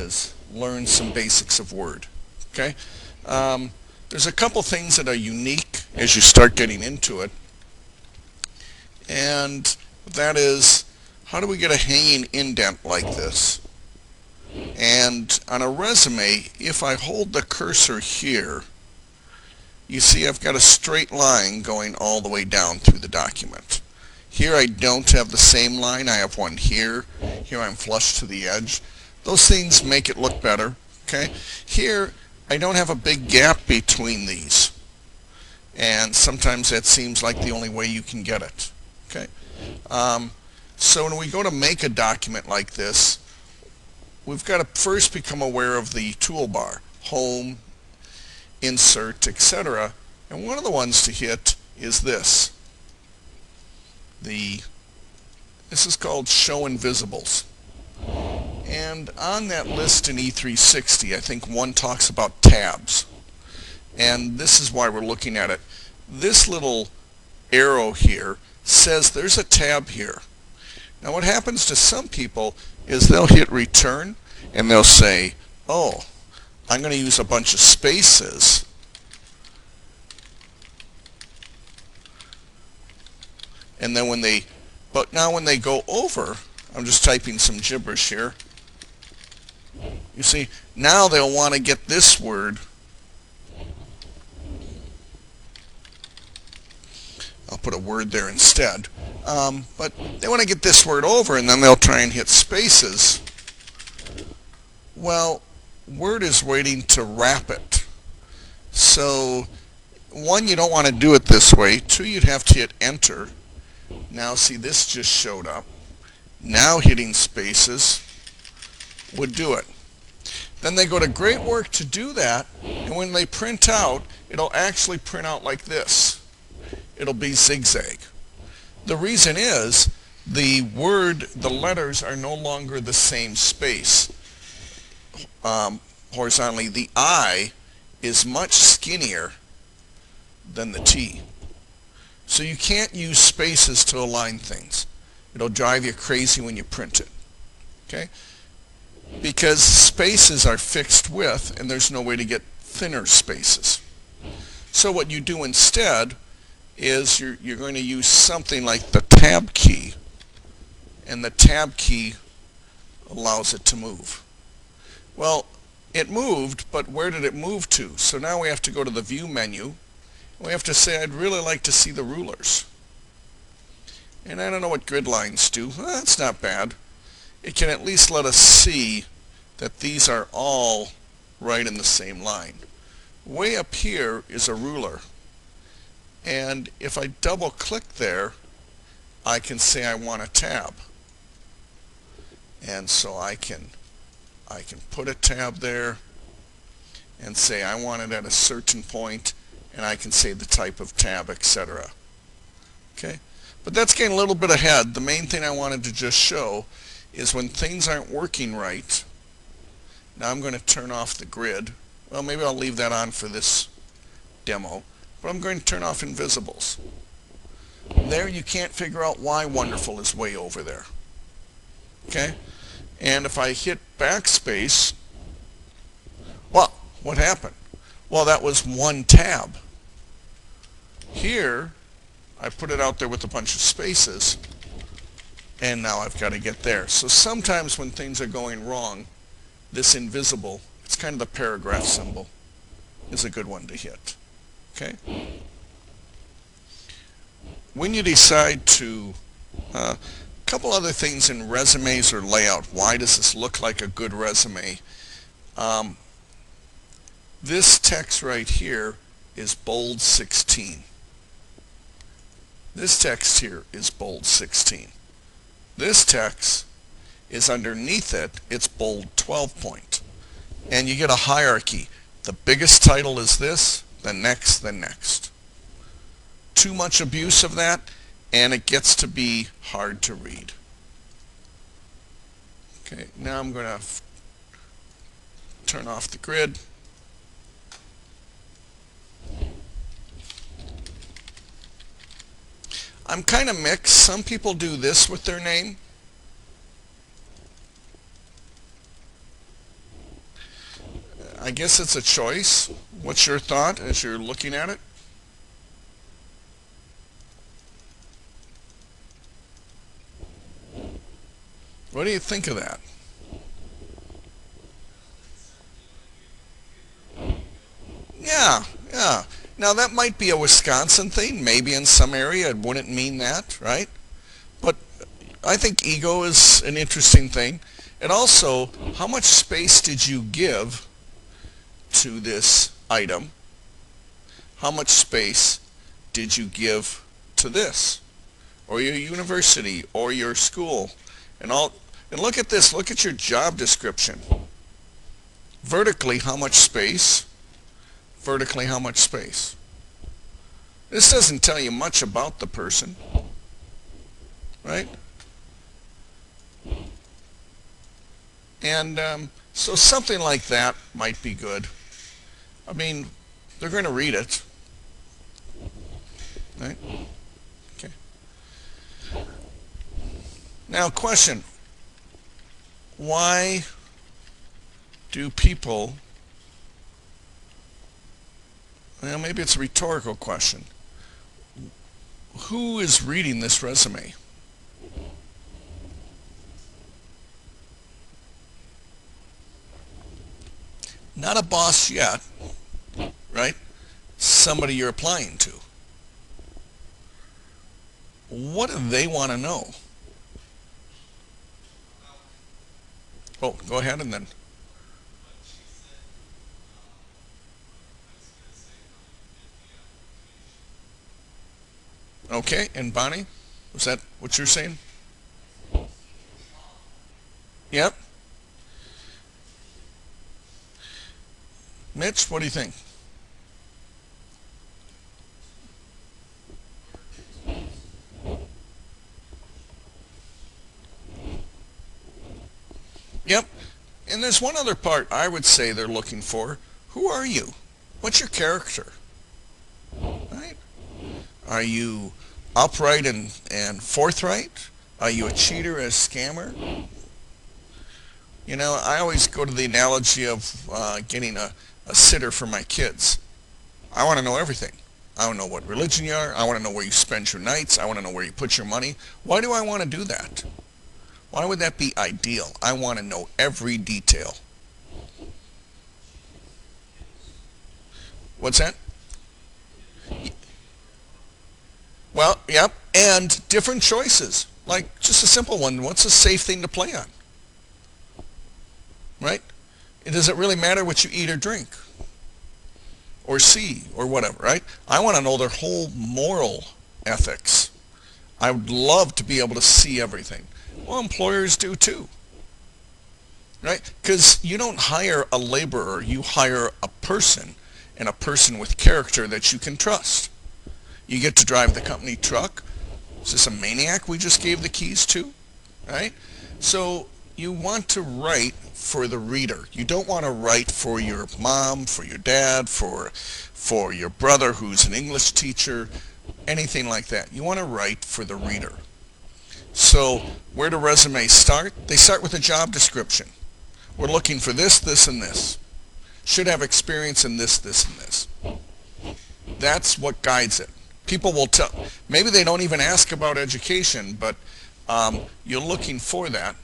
is learn some basics of Word. Okay, there's a couple things that are unique as you start getting into it, and that is, how do we get a hanging indent like this? And on a resume, if I hold the cursor here, you see I've got a straight line going all the way down through the document. Here I don't have the same line. I have one here. Here I'm flush to the edge. Those things make it look better. Okay. Here I don't have a big gap between these, and sometimes that seems like the only way you can get it. Okay. So when we go to make a document like this, we've got to first become aware of the toolbar, Home, Insert, etc. And one of the ones to hit is this. This is called Show Invisibles. And on that list in E360, I think one talks about tabs. And this is why we're looking at it. This little arrow here says there's a tab here. Now what happens to some people is they'll hit return and they'll say, oh, I'm going to use a bunch of spaces. And then when they go over, I'm just typing some gibberish here. You see, now they'll want to get this word. I'll put a word there instead. But they want to get this word over, and then they'll try and hit spaces. Well, Word is waiting to wrap it. So, one, you don't want to do it this way. Two, you'd have to hit Enter. Now, see, this just showed up. Now hitting spaces would do it. Then they go to great work to do that, and when they print out, it'll actually print out like this. It'll be zigzag. The reason is the letters are no longer the same space. Horizontally, the I is much skinnier than the T. So you can't use spaces to align things. It'll drive you crazy when you print it. Okay? Because spaces are fixed width and there's no way to get thinner spaces. So what you do instead is you're going to use something like the tab key, and the tab key allows it to move. Well, it moved, but where did it move to? So now we have to go to the View menu. We have to say, I'd really like to see the rulers. And I don't know what grid lines do. Well, that's not bad. It can at least let us see that these are all right in the same line. Way up here is a ruler. And if I double click there, I can say I want a tab. And so I can put a tab there and say I want it at a certain point, and I can say the type of tab, etc. Okay? But that's getting a little bit ahead. The main thing I wanted to just show is when things aren't working right. Now I'm going to turn off the grid. Well, maybe I'll leave that on for this demo. But I'm going to turn off invisibles. There you can't figure out why wonderful is way over there. Okay? And if I hit backspace, well, what happened? Well, that was one tab. Here, I put it out there with a bunch of spaces, and now I've got to get there. So sometimes when things are going wrong, this invisible, it's kind of the paragraph symbol, is a good one to hit. Okay? When you decide to, a couple other things in resumes or layout, why does this look like a good resume? This text right here is bold 16. This text here is bold 16. This text is underneath it, it's bold 12 point. And you get a hierarchy. The biggest title is this, the next, the next. Too much abuse of that, and it gets to be hard to read. Okay, now I'm going to turn off the grid. I'm kind of mixed. Some people do this with their name. I guess it's a choice. What's your thought as you're looking at it? What do you think of that? Yeah, yeah. Now that might be a Wisconsin thing. Maybe in some area it wouldn't mean that, right? But I think ego is an interesting thing. And also, how much space did you give to this item? How much space did you give to this? Or your university, or your school? And all. And look at this. Look at your job description. Vertically, how much space? Vertically, how much space? This doesn't tell you much about the person, right? And so something like that might be good. I mean, they're going to read it, right? Okay. Now, question. Why do people, well, maybe it's a rhetorical question. Who is reading this resume? Not a boss yet, right? Somebody you're applying to. What do they want to know? Oh, go ahead and then. Okay, and Bonnie, was that what you're saying? Yep. Mitch, what do you think? Yep. And there's one other part I would say they're looking for. Who are you? What's your character? Right? Are you upright and forthright? Are you a cheater, a scammer? You know, I always go to the analogy of getting a sitter for my kids. I want to know everything. I want to know what religion you are. I want to know where you spend your nights. I want to know where you put your money. Why do I want to do that? Why would that be ideal? I want to know every detail. What's that? Well, yep, and different choices. Like just a simple one. What's a safe thing to play on? Right? Does it really matter what you eat or drink? Or see, or whatever, right? I want to know their whole moral ethics. I would love to be able to see everything. Well, employers do too, right? Because you don't hire a laborer, you hire a person, and a person with character that you can trust. You get to drive the company truck. Is this a maniac we just gave the keys to, right? So you want to write for the reader. You don't want to write for your mom, for your dad, for your brother who's an English teacher, anything like that. You want to write for the reader. So where do resumes start? They start with a job description. We're looking for this, this, and this. Should have experience in this, this, and this. That's what guides it. People will tell, maybe they don't even ask about education, but you're looking for that.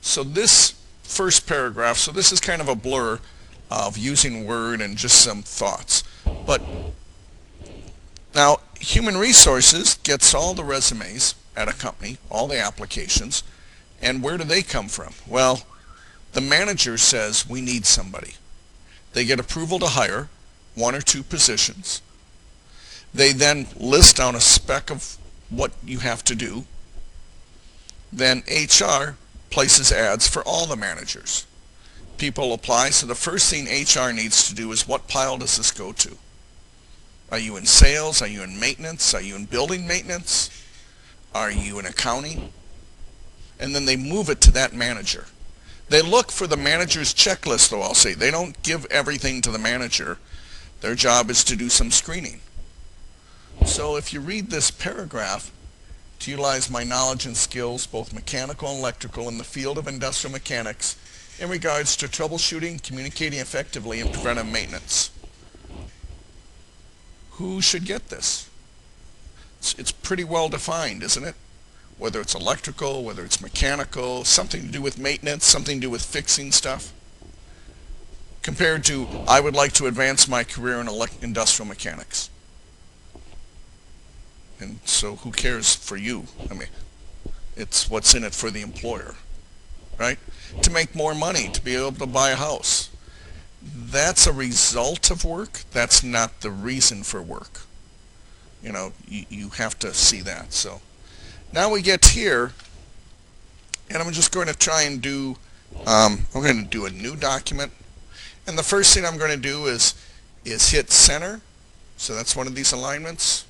So this first paragraph, so this is kind of a blur of using Word and just some thoughts. But now, Human Resources gets all the resumes at a company, all the applications, and where do they come from? Well, the manager says, we need somebody. They get approval to hire 1 or 2 positions. They then list down a spec of what you have to do. Then HR places ads for all the managers. People apply, so the first thing HR needs to do is what pile does this go to? Are you in sales? Are you in maintenance? Are you in building maintenance? Are you in accounting? And then they move it to that manager. They look for the manager's checklist, though, I'll say. They don't give everything to the manager. Their job is to do some screening. So if you read this paragraph, to utilize my knowledge and skills, both mechanical and electrical, in the field of industrial mechanics, in regards to troubleshooting, communicating effectively, and preventive maintenance. Who should get this? It's pretty well defined, isn't it? Whether it's electrical, whether it's mechanical, something to do with maintenance, something to do with fixing stuff. Compared to, I would like to advance my career in industrial mechanics. And so who cares for you? I mean, it's what's in it for the employer, right? To make more money, to be able to buy a house. That's a result of work. That's not the reason for work. You know, you have to see that. So now we get here, and I'm just going to try and do, I'm going to do a new document. And the first thing I'm going to do is hit center. So that's one of these alignments.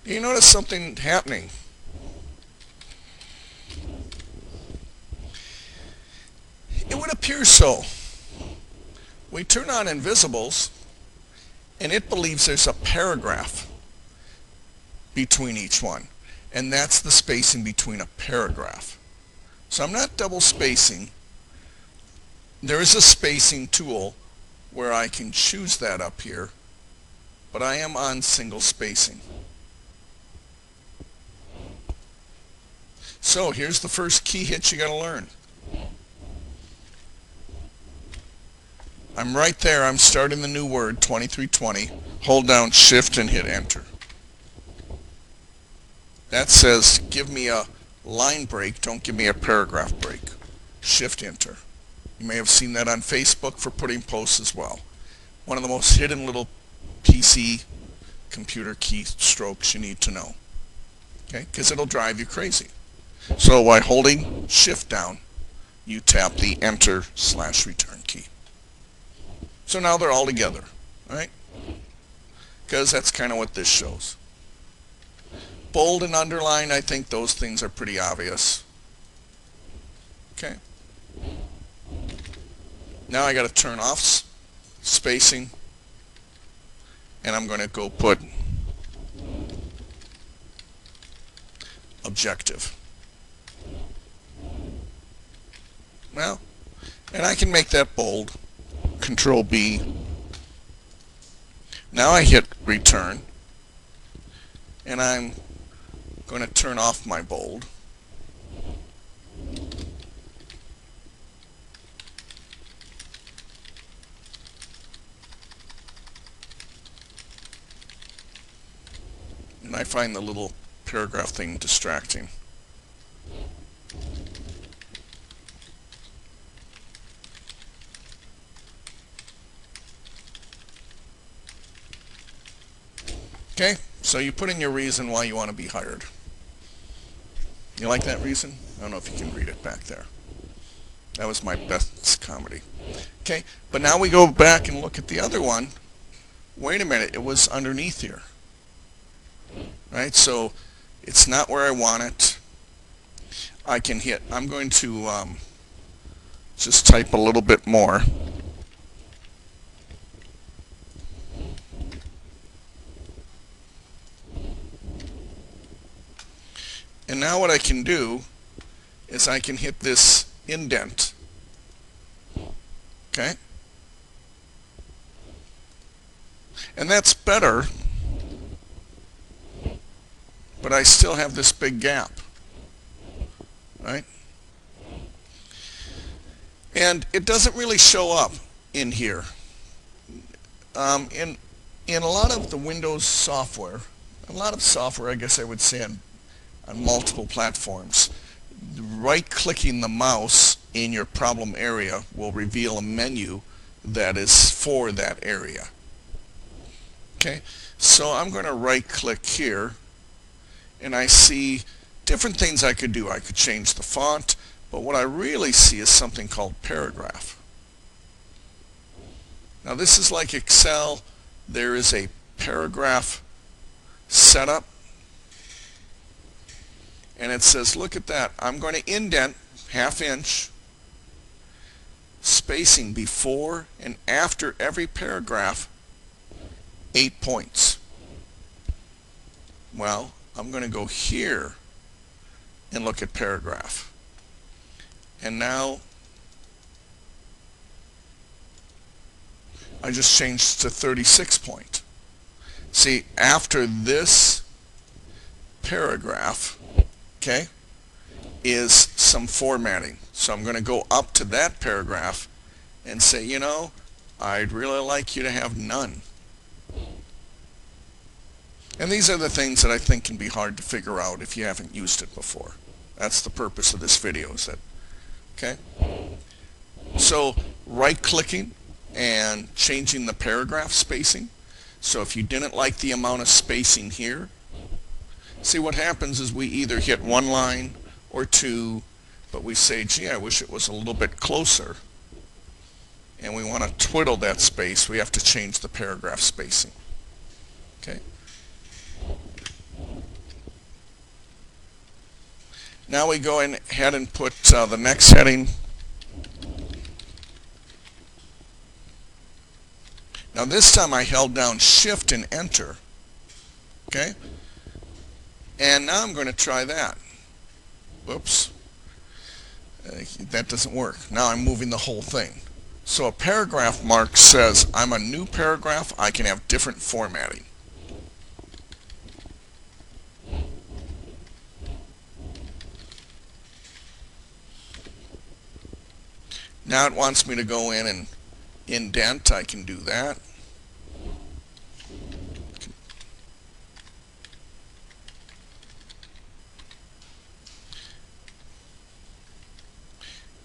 You notice something happening. It would appear so. We turn on invisibles, and it believes there's a paragraph between each one, and that's the spacing between a paragraph. So I'm not double spacing. There is a spacing tool where I can choose that up here, but I am on single spacing. So here's the first key hit you got to learn. I'm right there. I'm starting the new word, 2320. Hold down Shift and hit Enter. That says, give me a line break, don't give me a paragraph break. Shift Enter. You may have seen that on Facebook for putting posts as well. One of the most hidden little PC computer keystrokes you need to know. Okay? Because it'll drive you crazy. So by holding Shift down, you tap the Enter/Return key. So now they're all together, right? Because that's kind of what this shows. Bold and underline, I think those things are pretty obvious. Okay. Now I got to turn off spacing, and I'm going to go put objective. Well, and I can make that bold. Control B. Now I hit return, and I'm going to turn off my bold. And I find the little paragraph thing distracting. Okay, so you put in your reason why you want to be hired. You like that reason? I don't know if you can read it back there. That was my best comedy. Okay, but now we go back and look at the other one. Wait a minute, it was underneath here. Right, so it's not where I want it. I can hit, I'm going to just type a little bit more. And now what I can do is I can hit this indent. Okay? And that's better, but I still have this big gap. Right? And it doesn't really show up in here. In a lot of the Windows software, a lot of software, I guess I would say, on multiple platforms, right-clicking the mouse in your problem area will reveal a menu that is for that area. Okay, so I'm going to right-click here, and I see different things I could do. I could change the font, but what I really see is something called paragraph. Now this is like Excel. There is a paragraph setup. And it says, look at that, I'm going to indent ½ inch spacing before and after every paragraph 8 points. Well, I'm going to go here and look at paragraph. And now I just changed to 36 point. See, after this paragraph, okay, is some formatting. So I'm going to go up to that paragraph and say, you know, I'd really like you to have none. And these are the things that I think can be hard to figure out if you haven't used it before. That's the purpose of this video, is that, okay? So right-clicking and changing the paragraph spacing. So if you didn't like the amount of spacing here, see what happens is we either hit one line or two, but we say, gee, I wish it was a little bit closer. And we want to twiddle that space. We have to change the paragraph spacing. Okay. Now we go ahead and put the next heading. Now this time I held down Shift and Enter. Okay? And now I'm going to try that. Whoops. That doesn't work. Now I'm moving the whole thing. So a paragraph mark says I'm a new paragraph. I can have different formatting. Now it wants me to go in and indent. I can do that.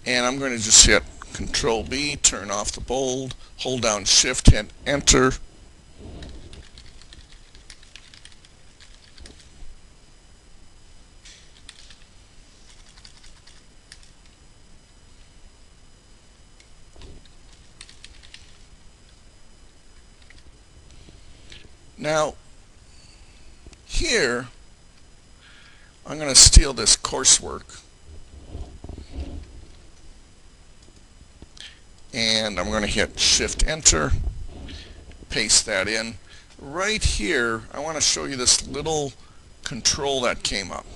And I'm going to just hit Control B, turn off the bold, hold down Shift, hit Enter. Now, here, I'm going to steal this coursework. And I'm going to hit Shift Enter, paste that in. Right here, I want to show you this little control that came up.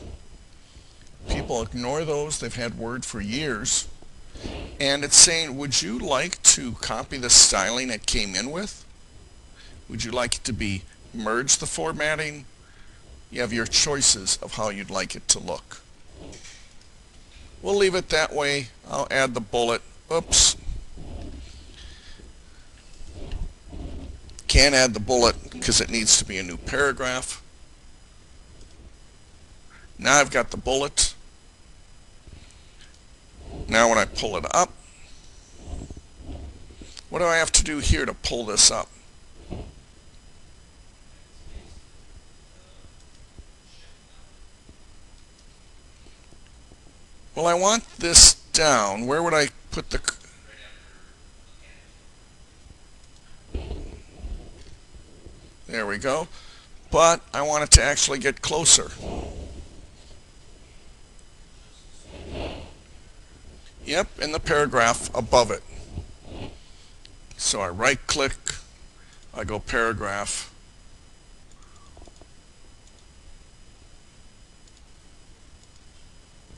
People ignore those. They've had Word for years. And it's saying, would you like to copy the styling it came in with? Would you like it to be merge the formatting? You have your choices of how you'd like it to look. We'll leave it that way. I'll add the bullet. Oops. Can't add the bullet because it needs to be a new paragraph. Now I've got the bullet. Now when I pull it up, what do I have to do here to pull this up? Well, I want this down. Where would I put the... There we go. But I want it to actually get closer. Yep, in the paragraph above it. So I right-click, I go paragraph,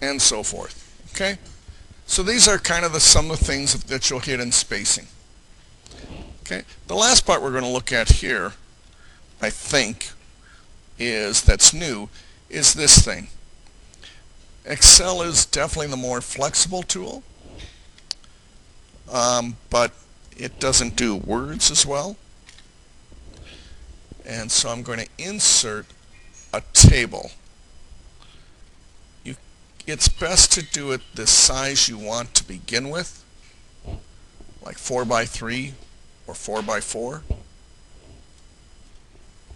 and so forth. Okay? So these are kind of some of the things that you'll hit in spacing. Okay? The last part we're going to look at here, I think, that's new, is this thing. Excel is definitely the more flexible tool, but it doesn't do words as well. And so I'm going to insert a table. It's best to do it the size you want to begin with, like 4 by 3 or 4 by 4.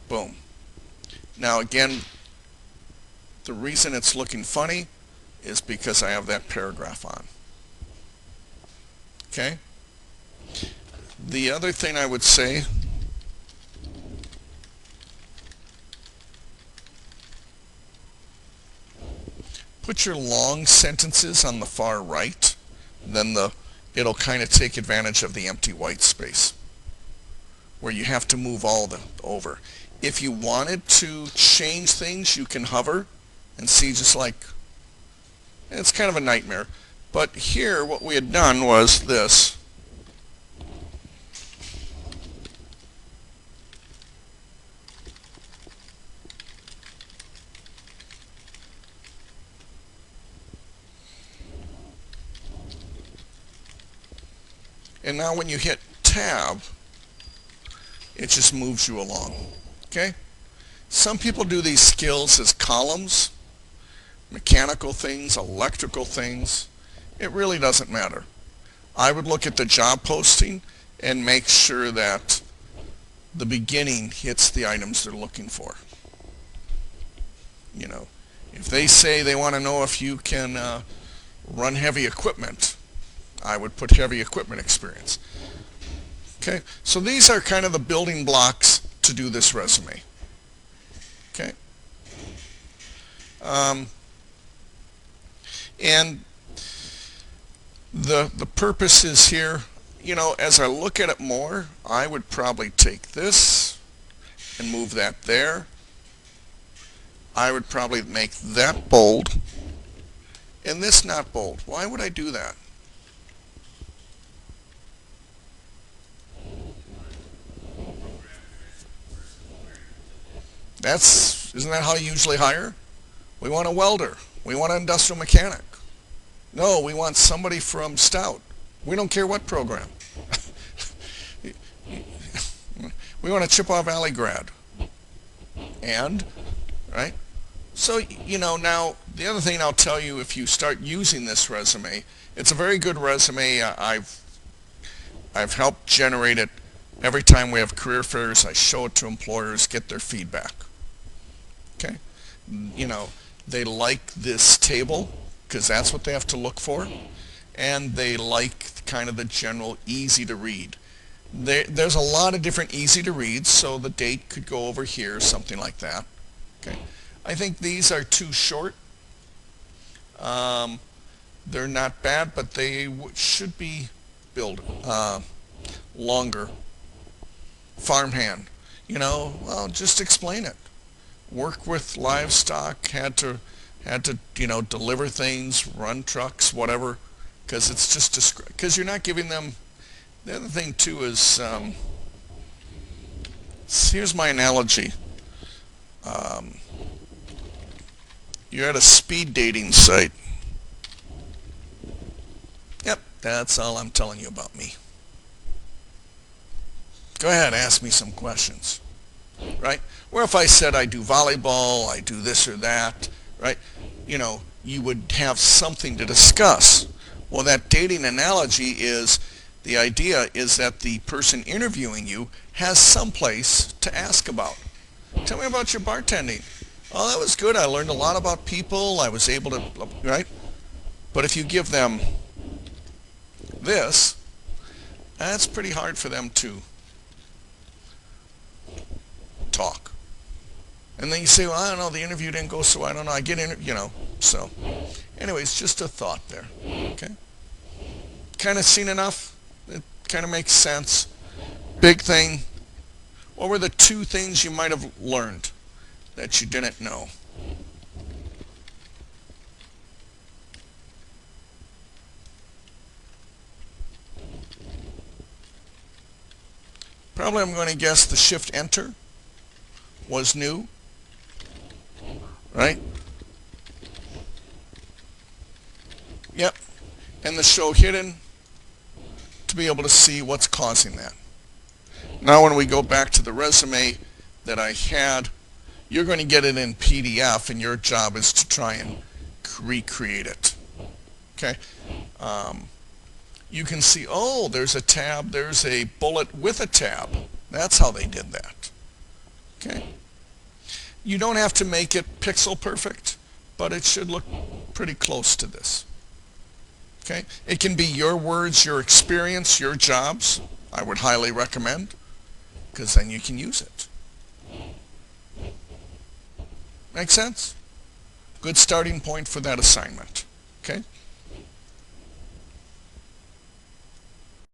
Boom. Now again, the reason it's looking funny is because I have that paragraph on. Okay? The other thing I would say, put your long sentences on the far right, then the it'll kind of take advantage of the empty white space where you have to move all the over. If you wanted to change things, you can hover and see, just like, it's kind of a nightmare. But here what we had done was this. And now when you hit tab, it just moves you along. Okay? Some people do these skills as columns, mechanical things, electrical things. It really doesn't matter. I would look at the job posting and make sure that the beginning hits the items they're looking for. You know, if they say they want to know if you can run heavy equipment, I would put heavy equipment experience. Okay, so these are kind of the building blocks to do this resume. Okay, and the purpose is here, you know, as I look at it more, I would probably take this and move that there. I would probably make that bold and this not bold. Why would I do that? Isn't that how you usually hire? We want a welder. We want an industrial mechanic. No, we want somebody from Stout. We don't care what program. We want a Chippewa Valley grad. And, right? So, you know, now, the other thing I'll tell you, if you start using this resume, it's a very good resume. I've helped generate it. Every time we have career fairs, I show it to employers, get their feedback. Okay? You know, they like this table because that's what they have to look for, and they like kind of the general easy to read. There's a lot of different easy to read, so the date could go over here, something like that. Okay? I think these are too short. They're not bad, but they should be longer. Farmhand, you know, well, just explain it. Work with livestock, had to you know, deliver things, run trucks, whatever, because it's just because you're not giving them. The other thing too is, here's my analogy. You're at a speed dating site. Yep, that's all I'm telling you about me. Go ahead, ask me some questions, right? Or if I said I do volleyball, I do this or that, right? You know, you would have something to discuss. Well, that dating analogy is, the idea is that the person interviewing you has some place to ask about. Tell me about your bartending. Oh, that was good. I learned a lot about people. I was able to, right? But if you give them this, that's pretty hard for them to talk. And then you say, well, I don't know, the interview didn't go so, I don't know, I get in, you know. So anyways, just a thought there. Okay, kind of seen enough. It kind of makes sense. Big thing, what were the two things you might have learned that you didn't know? Probably, I'm going to guess, the shift enter was new, right? Yep. And the show hidden, to be able to see what's causing that. Now when we go back to the resume that I had, you're going to get it in PDF, and your job is to try and recreate it. Okay? You can see, oh, there's a tab, there's a bullet with a tab. That's how they did that. Okay? You don't have to make it pixel perfect, but it should look pretty close to this. Okay? It can be your words, your experience, your jobs. I would highly recommend, because then you can use it. Make sense? Good starting point for that assignment. Okay?